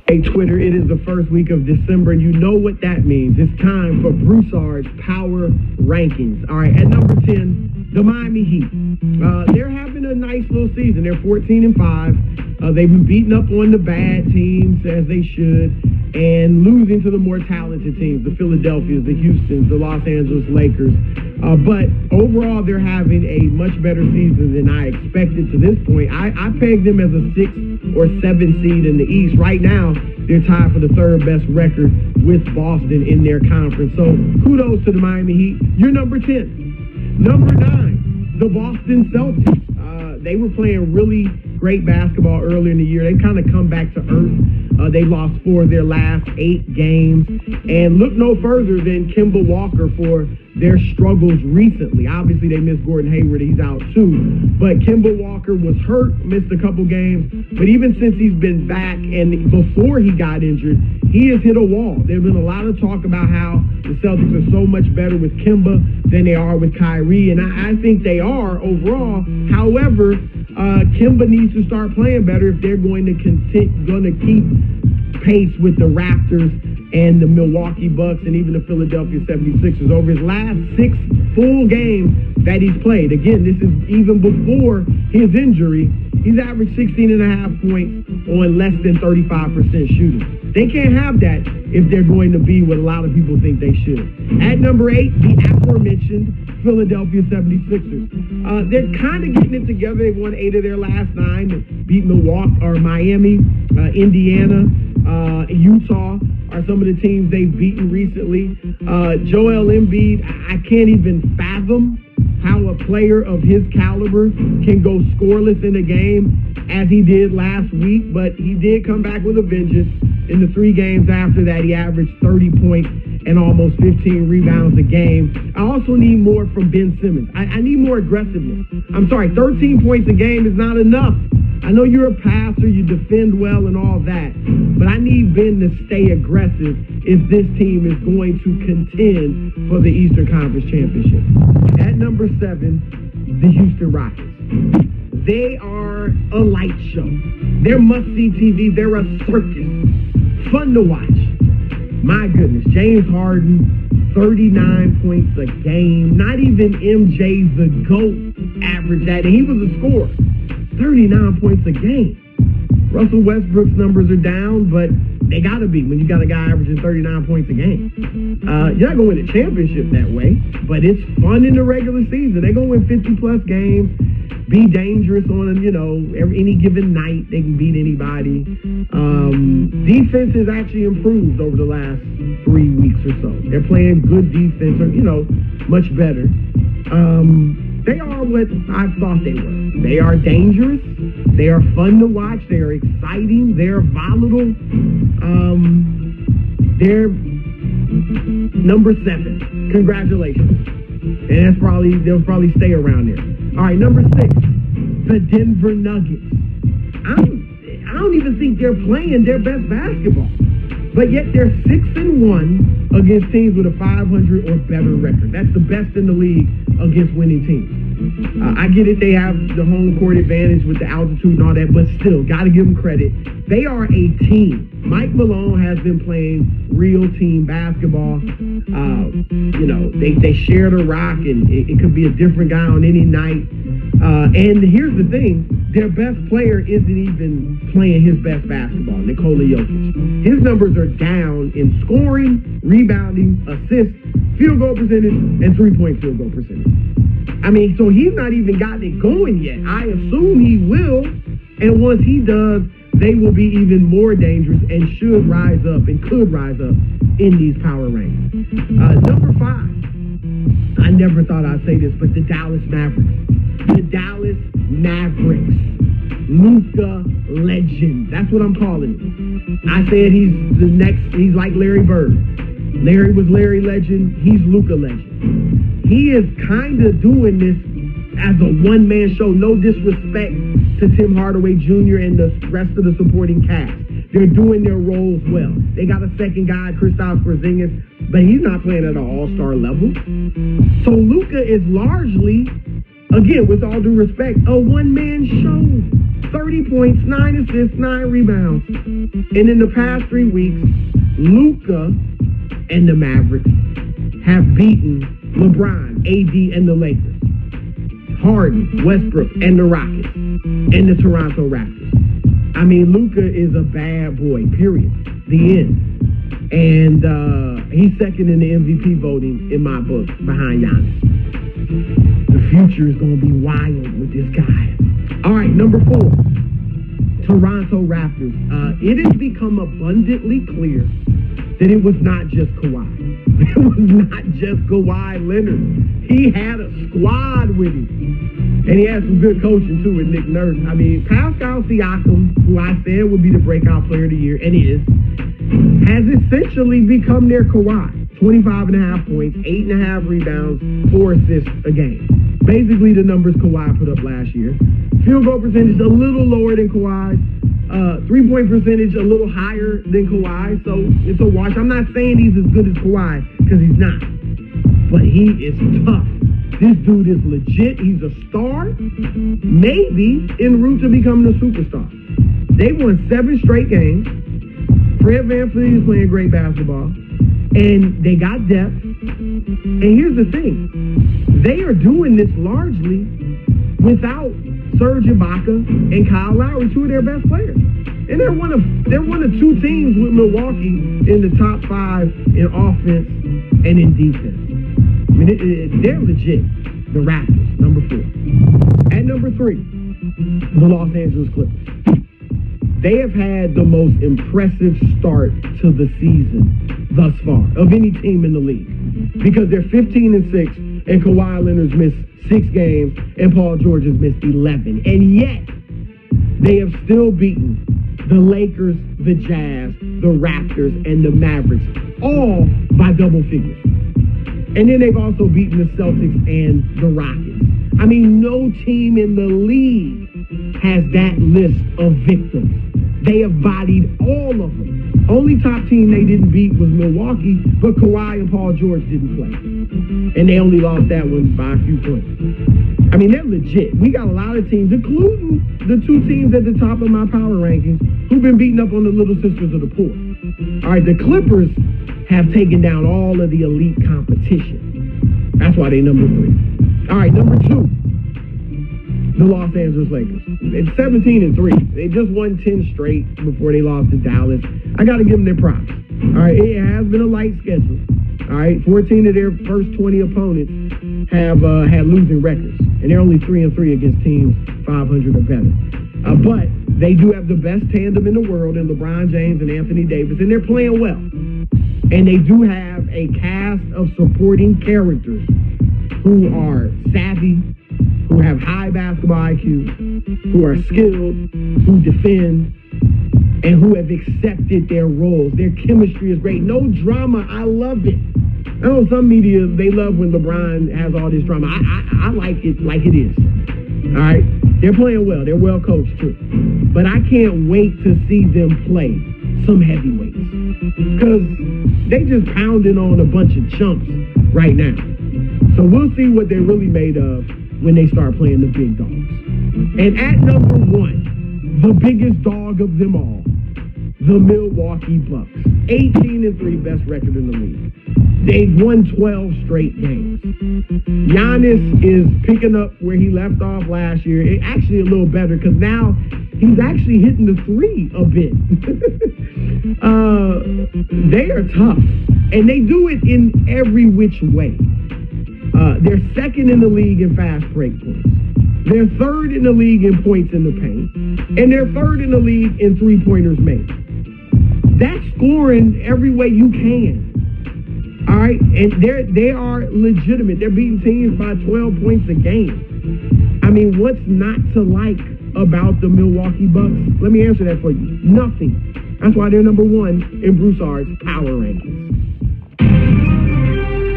Hey, Twitter, it is the first week of December, and you know what that means. It's time for Broussard's Power Rankings. All right, at number 10, the Miami Heat. They're having a nice little season. They're 14-5. They've been beating up on the bad teams, as they should, and losing to the more talented teams, the Philadelphias, the Houstons, the Los Angeles Lakers. But overall, they're having a much better season than I expected to this point. I pegged them as a 6 or 7 seed in the East. Right now, they're tied for the third best record with Boston in their conference. So kudos to the Miami Heat. You're number 10. Number 9, the Boston Celtics. They were playing really great basketball earlier in the year. They kind of come back to earth. They lost 4 of their last 8 games. And look no further than Kemba Walker for their struggles recently. Obviously, they missed Gordon Hayward. He's out too. But Kemba Walker was hurt, missed a couple games. But even since he's been back and before he got injured, he has hit a wall. There's been a lot of talk about how the Celtics are so much better with Kemba than they are with Kyrie. And I think they are overall. However, Kemba needs to start playing better if they're going to keep pace with the Raptors and the Milwaukee Bucks and even the Philadelphia 76ers. Over his last 6 full games that he's played, again, this is even before his injury, he's averaged 16.5 points on less than 35% shooting. They can't have that if they're going to be what a lot of people think they should. At number 8, the aforementioned Philadelphia 76ers. They're kind of getting it together. They've won 8 of their last 9, beat Miami, Indiana, Utah are some of the teams they've beaten recently. Joel Embiid, I can't even fathom how a player of his caliber can go scoreless in a game as he did last week, but he did come back with a vengeance. In the 3 games after that, he averaged 30 points and almost 15 rebounds a game. I also need more from Ben Simmons. I need more aggressiveness. I'm sorry, 13 points a game is not enough. I know you're a passer, you defend well and all that, but I need Ben to stay aggressive if this team is going to contend for the Eastern Conference Championship. At number 7, the Houston Rockets. They are a light show. They're must-see TV. They're a circus. Fun to watch. My goodness, James Harden, 39 points a game. Not even MJ, the GOAT, averaged that. And he was a scorer. 39 points a game. Russell Westbrook's numbers are down, but they got to be when you got a guy averaging 39 points a game. You're not going to win a championship that way, but it's fun in the regular season. They're going to win 50-plus games, be dangerous on, any given night. They can beat anybody. Defense has actually improved over the last 3 weeks or so. They're playing good defense, or, much better. They are what I thought they were. They are dangerous. They are fun to watch. They are exciting. They're volatile. They're number 7. Congratulations. And they'll probably stay around there. All right, number 6, the Denver Nuggets. I don't even think they're playing their best basketball. But yet they're 6-1 against teams with a 500 or better record. That's the best in the league against winning teams. I get it, they have the home court advantage with the altitude and all that, but still, got to give them credit. They are a team. Mike Malone has been playing real team basketball. They share the rock, and it could be a different guy on any night. And here's the thing, their best player isn't even playing his best basketball, Nikola Jokic. His numbers are down in scoring, rebounding, assists, field goal percentage, and 3-point field goal percentage. So he's not even gotten it going yet. I assume he will, and once he does, they will be even more dangerous and should rise up and could rise up in these power rankings. Number 5, I never thought I'd say this, but the Dallas Mavericks. The Dallas Mavericks. Luka legend. That's what I'm calling him. I said he's like Larry Bird. Larry was Larry legend. He's Luka legend. He is kind of doing this as a one-man show. No disrespect to Tim Hardaway Jr. and the rest of the supporting cast. They're doing their roles well. They got a second guy, Kristaps Porzingis, but he's not playing at an all-star level. So Luka is largely, again, with all due respect, a one-man show. 30 points, 9 assists, 9 rebounds. And in the past 3 weeks, Luka and the Mavericks have beaten LeBron, AD, and the Lakers, Harden, Westbrook, and the Rockets, and the Toronto Raptors. I mean, Luka is a bad boy, period. The end. And he's second in the MVP voting in my book, behind Giannis. The future is going to be wild with this guy. All right, number 4, Toronto Raptors. It has become abundantly clear that it was not just Kawhi. It was not just Kawhi Leonard. He had a squad with him. And he had some good coaching, too, with Nick Nurse. I mean, Pascal Siakam, who I said would be the breakout player of the year, and is, has essentially become their Kawhi. 25.5 points, 8.5 rebounds, 4 assists a game. Basically the numbers Kawhi put up last year. Field goal percentage a little lower than Kawhi's. 3-point percentage a little higher than Kawhi, so it's a wash. I'm not saying he's as good as Kawhi, because he's not. But he is tough. This dude is legit. He's a star, maybe en route to becoming a superstar. They won 7 straight games. Fred VanVleet is playing great basketball. And they got depth. And here's the thing. They are doing this largely without Serge Ibaka and Kyle Lowry, 2 of their best players. And they're one of 2 teams with Milwaukee in the top 5 in offense and in defense. I mean, they're legit. The Raptors, number 4. At number 3, the Los Angeles Clippers. They have had the most impressive start to the season thus far of any team in the league, because they're 15-6 and Kawhi Leonard's missed 6 games and Paul George has missed 11, and yet they have still beaten the Lakers, the Jazz, the Raptors, and the Mavericks, all by double figures. And then they've also beaten the Celtics and the Rockets. I mean, no team in the league has that list of victims. They have bodied all of them. Only top team they didn't beat was Milwaukee, but Kawhi and Paul George didn't play. And they only lost that one by a few points. I mean, they're legit. We got a lot of teams, including the 2 teams at the top of my power rankings, who've been beating up on the little sisters of the poor. All right, the Clippers have taken down all of the elite competition. That's why they number 3. All right, number 2. The Los Angeles Lakers. It's 17-3. They just won 10 straight before they lost to Dallas. I got to give them their props. All right, it has been a light schedule. All right, 14 of their first 20 opponents have had losing records, and they're only 3-3 against teams 500 or better. But they do have the best tandem in the world in LeBron James and Anthony Davis, and they're playing well. And they do have a cast of supporting characters who are savvy, who have high basketball IQ, who are skilled, who defend, and who have accepted their roles. Their chemistry is great. No drama. I love it. I know some media, they love when LeBron has all this drama. I like it like it is. All right? They're playing well. They're well coached, too. But I can't wait to see them play some heavyweights, because they just pounding on a bunch of chumps right now. So we'll see what they're really made of when they start playing the big dogs. And at number 1, the biggest dog of them all, the Milwaukee Bucks. 18-3, best record in the league. They've won 12 straight games. Giannis is picking up where he left off last year. Actually a little better, because now he's actually hitting the 3 a bit. They are tough, and they do it in every which way. They're second in the league in fast break points. They're third in the league in points in the paint. And they're third in the league in 3-pointers made. That's scoring every way you can. All right? And they are legitimate. They're beating teams by 12 points a game. I mean, what's not to like about the Milwaukee Bucks? Let me answer that for you. Nothing. That's why they're number 1 in Broussard's power rankings.